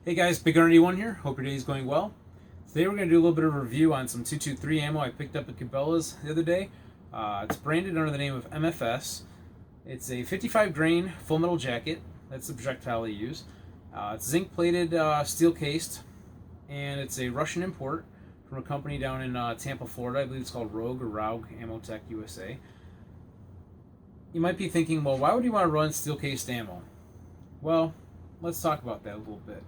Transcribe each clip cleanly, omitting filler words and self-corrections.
Hey guys, BigGunner81 here. Hope your day is going well. Today we're going to do a little bit of a review on some 223 ammo I picked up at Cabela's the other day. It's branded under the name of MFS. It's a 55 grain full metal jacket. That's the projectile they use. It's zinc plated, steel cased, and it's a Russian import from a company down in Tampa, Florida. I believe it's called Rogue Ammo Tech USA. You might be thinking, well, why would you want to run steel cased ammo? Well, let's talk about that a little bit.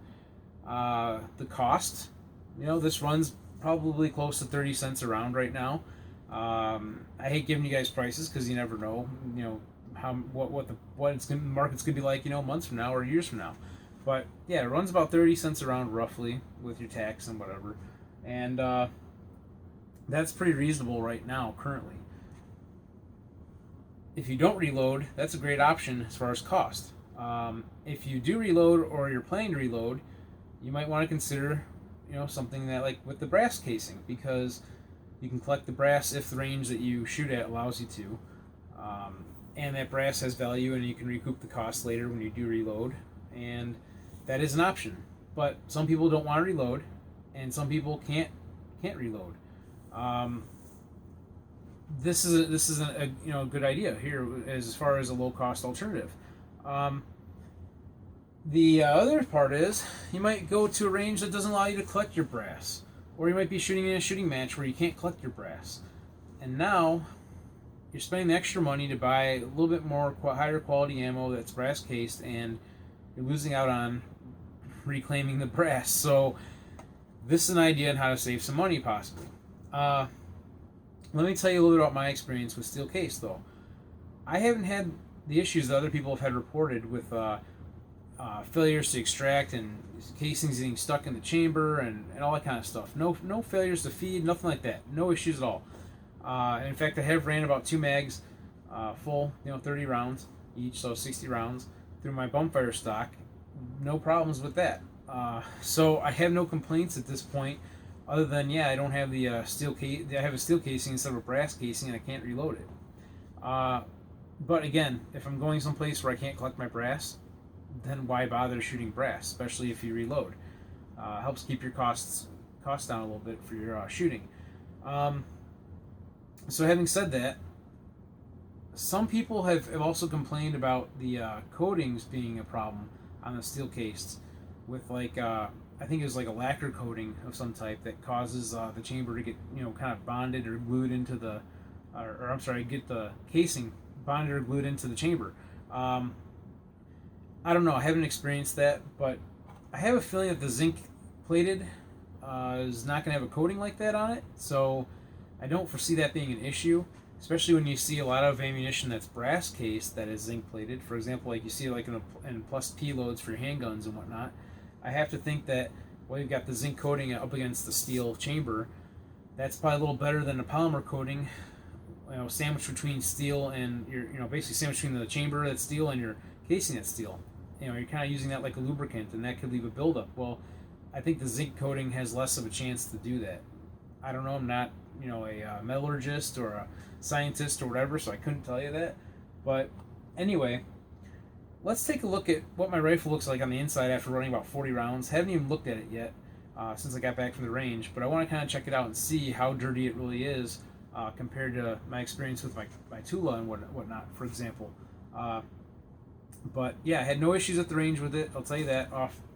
The cost, this runs probably close to 30 cents a round right now. I hate giving you guys prices because you never know, what the market's gonna be like, months from now or years from now. But yeah, it runs about 30 cents a round roughly with your tax and whatever, and that's pretty reasonable right now currently. If you don't reload, that's a great option as far as cost. If you do reload or you're planning to reload, you might want to consider, something that like with the brass casing, because you can collect the brass if the range that you shoot at allows you to, and that brass has value, and you can recoup the cost later when you do reload, and that is an option. But some people don't want to reload, and some people can't reload. This is a good idea here as far as a low cost alternative. The other part is you might go to a range that doesn't allow you to collect your brass, or you might be shooting in a shooting match where you can't collect your brass, and now you're spending the extra money to buy a little bit more higher quality ammo that's brass cased, and you're losing out on reclaiming the brass. So this is an idea on how to save some money possibly. Let me tell you a little bit about my experience with steel case though. I haven't had the issues that other people have had reported with failures to extract and casings getting stuck in the chamber and all that kind of stuff. No failures to feed, nothing like that. No issues at all. And in fact, I have ran about 2 mags full, 30 rounds each, so 60 rounds through my bumfire stock. No problems with that. So I have no complaints at this point, other than I don't have the steel case. I have a steel casing instead of a brass casing, and I can't reload it. But again, if I'm going someplace where I can't collect my brass, then why bother shooting brass, especially if you reload? Helps keep your costs down a little bit for your shooting. So having said that, some people have also complained about the coatings being a problem on the steel cased, with I think it was like a lacquer coating of some type that causes the chamber to get kind of bonded or glued into the, get the casing bonded or glued into the chamber. I don't know. I haven't experienced that, but I have a feeling that the zinc plated is not going to have a coating like that on it, so I don't foresee that being an issue, especially when you see a lot of ammunition that's brass cased that is zinc plated. For example, like you see in plus P loads for your handguns and whatnot. I have to think that you've got the zinc coating up against the steel chamber. That's probably a little better than a polymer coating, sandwiched between steel and basically sandwiched between the chamber that's steel and your casing that's steel. You're kind of using that like a lubricant, and that could leave a buildup. Well, I think the zinc coating has less of a chance to do that. I don't know. I'm not, a metallurgist or a scientist or whatever, so I couldn't tell you that. But anyway, let's take a look at what my rifle looks like on the inside after running about 40 rounds. Haven't even looked at it yet since I got back from the range, but I want to kind of check it out and see how dirty it really is compared to my experience with my Tula and whatnot, for example. But yeah, I had no issues at the range with it. I'll tell you that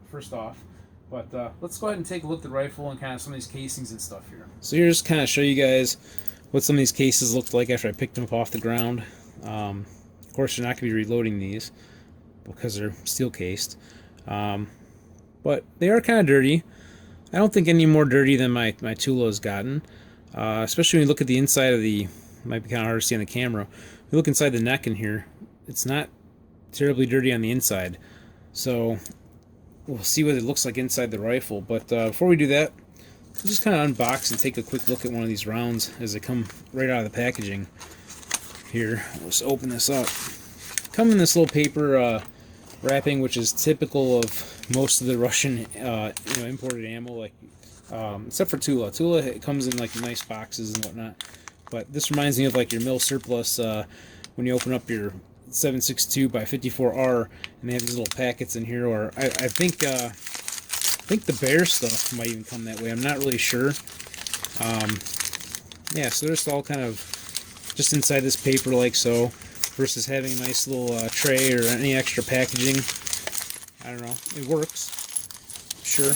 first off. But let's go ahead and take a look at the rifle and kind of some of these casings and stuff here. So here's kind of show you guys what some of these cases looked like after I picked them up off the ground. Of course, you're not going to be reloading these because they're steel cased. But they are kind of dirty. I don't think any more dirty than my Tula has gotten. Especially when you look at the inside of the, might be kind of hard to see on the camera. If you look inside the neck in here, it's not terribly dirty on the inside. So we'll see what it looks like inside the rifle. But before we do that, we'll just kind of unbox and take a quick look at one of these rounds as they come right out of the packaging. Here, let's open this up. Come in this little paper wrapping, which is typical of most of the Russian imported ammo, like except for Tula. Tula, it comes in like nice boxes and whatnot. But this reminds me of like your mill surplus when you open up your 7.62 by 54R, and they have these little packets in here. Or I think think the Bear stuff might even come that way. I'm not really sure. Yeah, so they're just all kind of just inside this paper like so, versus having a nice little tray or any extra packaging. I don't know. It works. Sure.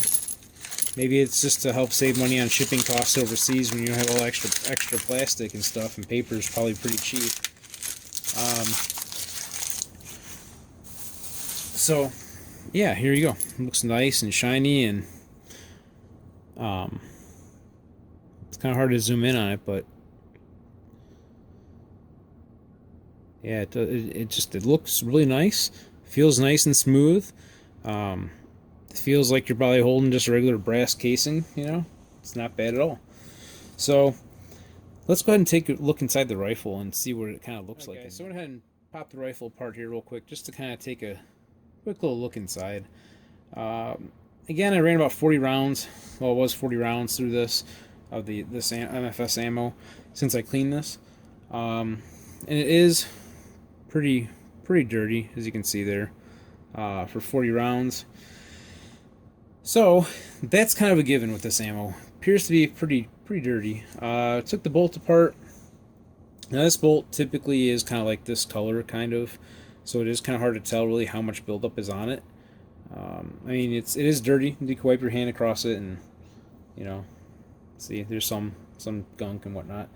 Maybe it's just to help save money on shipping costs overseas when you have all extra plastic and stuff, and paper is probably pretty cheap. So, yeah, here you go. It looks nice and shiny, and it's kind of hard to zoom in on it, but yeah, it looks really nice. Feels nice and smooth. It feels like you're probably holding just a regular brass casing, you know? It's not bad at all. So, let's go ahead and take a look inside the rifle and see what it kind of looks like. So I went ahead and popped the rifle apart here real quick just to kind of take a quick little look inside. Again, I ran about 40 rounds. Well, it was 40 rounds through this MFS ammo since I cleaned this. And it is pretty dirty, as you can see there, for 40 rounds. So that's kind of a given with this ammo. Appears to be pretty dirty. Took the bolt apart. Now this bolt typically is kind of like this color, kind of, so it is kind of hard to tell really how much buildup is on it. I mean, it is dirty. You can wipe your hand across it, and you know, see there's some gunk and whatnot.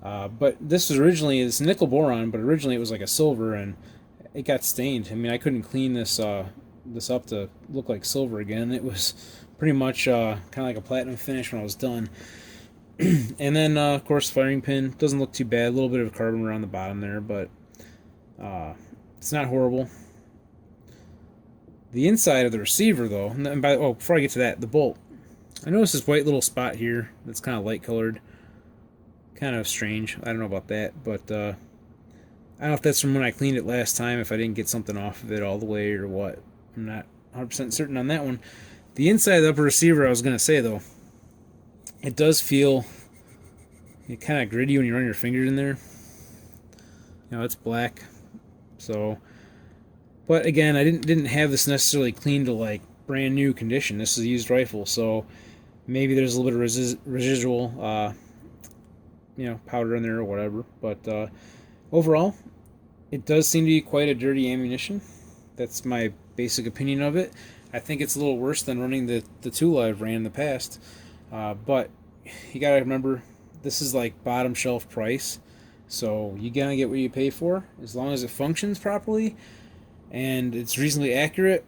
But this was originally, it's nickel boron, but originally it was like a silver, and it got stained. I mean, I couldn't clean this this up to look like silver again. It was pretty much kind of like a platinum finish when I was done. And then of course, firing pin doesn't look too bad. A little bit of carbon around the bottom there, but it's not horrible. The inside of the receiver, though, and before I get to that, the bolt. I noticed this white little spot here that's kind of light colored. Kind of strange. I don't know about that, but I don't know if that's from when I cleaned it last time, if I didn't get something off of it all the way or what. I'm not 100% certain on that one. The inside of the upper receiver, I was going to say, though, it does feel kind of gritty when you run your fingers in there. You know, it's black. So, but again, I didn't have this necessarily cleaned to like brand new condition. This is a used rifle, so maybe there's a little bit of residual you know, powder in there or whatever. But overall, it does seem to be quite a dirty ammunition. That's my basic opinion of it. I think it's a little worse than running the tool I've ran in the past. But you gotta remember, this is like bottom shelf price, so you gotta get what you pay for. As long as it functions properly and it's reasonably accurate,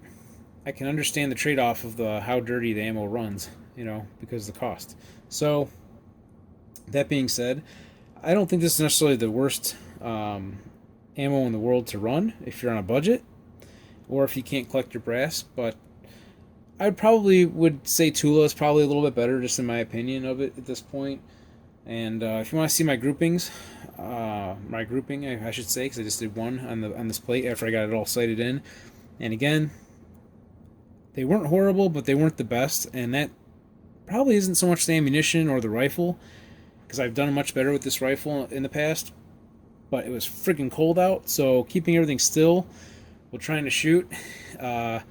I can understand the trade-off of how dirty the ammo runs, you know, because of the cost. So that being said, I don't think this is necessarily the worst ammo in the world to run if you're on a budget or if you can't collect your brass, but I probably would say Tula is probably a little bit better, just in my opinion of it at this point. And if you want to see my groupings, my grouping, I should say, because I just did one on this plate after I got it all sighted in. And again, they weren't horrible, but they weren't the best, and that probably isn't so much the ammunition or the rifle, because I've done much better with this rifle in the past. But it was freaking cold out, so keeping everything still while trying to shoot, that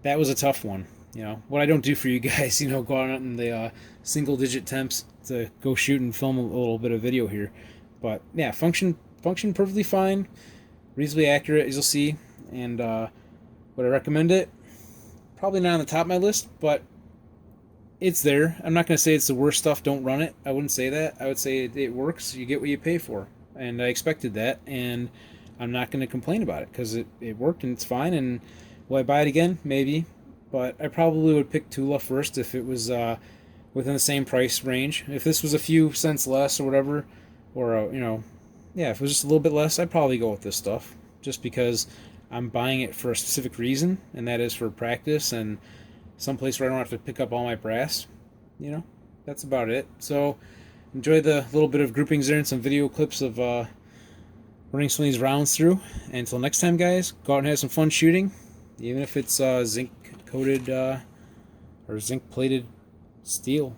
was a tough one. You know, what I don't do for you guys, you know, go out in the single-digit temps to go shoot and film a little bit of video here. But yeah, function perfectly fine, reasonably accurate, as you'll see. And would I recommend it? Probably not on the top of my list, but it's there. I'm not going to say it's the worst stuff. Don't run it. I wouldn't say that. I would say it works. You get what you pay for, and I expected that, and I'm not going to complain about it because it worked and it's fine. And will I buy it again? Maybe. But I probably would pick Tula first if it was within the same price range. If this was a few cents less or whatever, or you know, yeah, if it was just a little bit less, I'd probably go with this stuff. Just because I'm buying it for a specific reason, and that is for practice and someplace where I don't have to pick up all my brass. You know, that's about it. So enjoy the little bit of groupings there and some video clips of running some of these rounds through. And until next time, guys, go out and have some fun shooting, even if it's zinc coated or zinc plated steel.